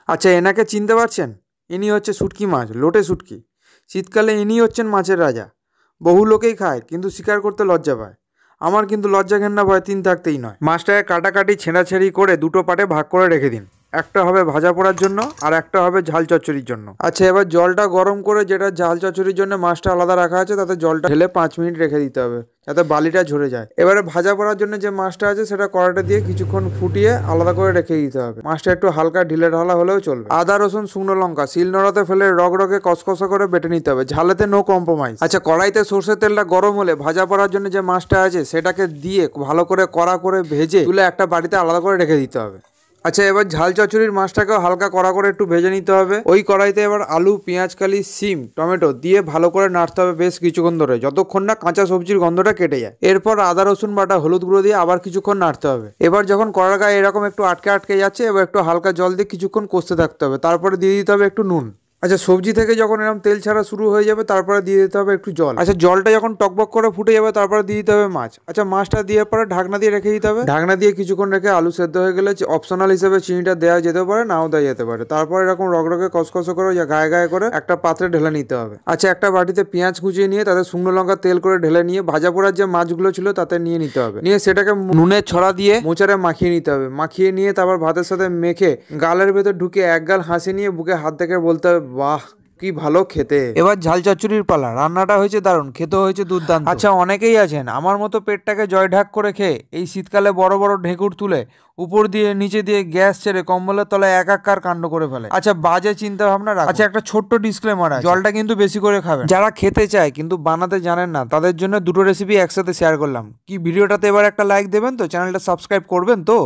আচ্ছা, এনাকে চিনতে পারছেন? ইনি হচ্ছে শুটকি মাছ, লোটে শুটকি। শীতকালে ইনি হচ্ছেন মাছের রাজা। বহু লোকেই খায়, কিন্তু স্বীকার করতে লজ্জা পায়। আমার কিন্তু লজ্জা ঘেন্না ভয় তিন থাকতেই নয়। মাছটাকে কাটাকাটি ছেঁড়াছেঁড়ি করে দুটো পার্টে ভাগ করে রেখে দিন। একটা হবে ভাজা পোড়ার জন্য, আর একটা হবে ঝাল চচ্চড়ির জন্য। আচ্ছা, এবার জলটা গরম করে, যেটা ঝাল চচ্চড়ির জন্য মাছটা আলাদা রাখা আছে, তাতে জলটা ঢেলে 5 মিনিট রেখে দিতে হবে, যাতে বালিটা ঝরে যায়। এবারে ভাজা পোড়ার জন্য যে মাছটা আছে সেটা কড়াইতে দিয়ে কিছুক্ষণ ফুটিয়ে আলাদা করে রেখে দিতে হবে। মাছটা একটু হালকা ঢিলে ঢালা হলেও চলবে। আদা রসুন শুকনো লঙ্কা শিলনোড়াতে ফেলে রগরগে কসকসা করে বেটে নিতে হবে। ঝালেতে নো কম্প্রোমাইজ। আচ্ছা, কড়াইতে সর্ষের তেলটা গরম হলে ভাজা পোড়ার জন্য যে মাছটা আছে সেটাকে দিয়ে ভালো করে কড়া করে ভেজে তুলে একটা বাটিতে আলাদা করে রেখে দিতে হবে। আচ্ছা, এবার ঝাল চচ্চড়ির মাছটাকেও হালকা কড়া করে একটু ভেজে নিতে হবে। ওই কড়াইতে এবার আলু, পেঁয়াজকালি, সিম, টমেটো দিয়ে ভালো করে নাড়তে হবে বেশ কিছুক্ষণ ধরে, যতক্ষণ না কাঁচা সবজির গন্ধটা কেটে যায়। এরপর আদা রসুন বাটা, হলুদ গুঁড়ো দিয়ে আবার কিছুক্ষণ নাড়তে হবে। এবার যখন কড়ার গায়ে এরকম একটু আটকে আটকে যাচ্ছে, এবার একটু হালকা জল দিয়ে কিছুক্ষণ কষতে থাকতে হবে। তারপরে দিয়ে দিতে হবে একটু নুন। আচ্ছা, সবজি থেকে যখন এরকম তেল ছাড়া শুরু হয়ে যাবে, তারপরে দিয়ে দিতে হবে একটু জল। আচ্ছা, জলটা যখন টকবক করে ফুটে যাবে, তারপরে দিয়ে দিতে হবে মাছ। আচ্ছা, মাছটা দিয়ে পরে ঢাকনা দিয়ে রেখে দিতে হবে। ঢাকনা দিয়ে কিছুক্ষণ রেখে আলু সেদ্ধ হয়ে গেলে অপশনাল হিসেবে চিনিটা দেওয়া যেতে পারে, নাও দেওয়া যেতে পারে। তারপর এরকম রগরগে কসকসা করে গায়ে গায়ে করে একটা পাত্রে ঢেলে নিতে হবে। আচ্ছা, একটা বাটিতে পেঁয়াজ কুচিয়ে নিয়ে তাতে শুকনো লঙ্কা তেল করে ঢেলে নিয়ে ভাজা পোড়ার যে মাছগুলো ছিল তাতে নিয়ে নিতে হবে। নিয়ে সেটাকে নুনের ছড়া দিয়ে মোচারে মাখিয়ে নিতে হবে। মাখিয়ে নিয়ে তারপর ভাতের সাথে মেখে গালের ভেতর ঢুকে এক গাল হাসি নিয়ে বুকে হাত থেকে বলতে হবে, বাহ কি ভালো খেতে। এবার ঝাল চচ্চড়ির পালা। রান্নাটা হয়েছে দারুণ, খেতে হয়েছে দুর্দান্ত। আচ্ছা, অনেকেই আছেন আমার মতো পেটটাকে জয়ঢাক করে খেয়ে এই শীতকালে বড় বড় ঢেকুর তুলে উপর দিয়ে নিচে দিয়ে গ্যাস ছেড়ে কম্বলের তলায় একাকার কাণ্ড করে ফেলে। আচ্ছা, বাজে চিন্তা ভাবনা রাখো। আচ্ছা, একটা ছোট্ট ডিসক্লেমার আছে, জলটা কিন্তু বেশি করে খাবেন। যারা খেতে চায় কিন্তু বানাতে জানেন না, তাদের জন্য দুটো রেসিপি একসাথে শেয়ার করলাম। কি ভিডিওটাতে এবার একটা লাইক দেবেন তো? চ্যানেলটা সাবস্ক্রাইব করবেন তো?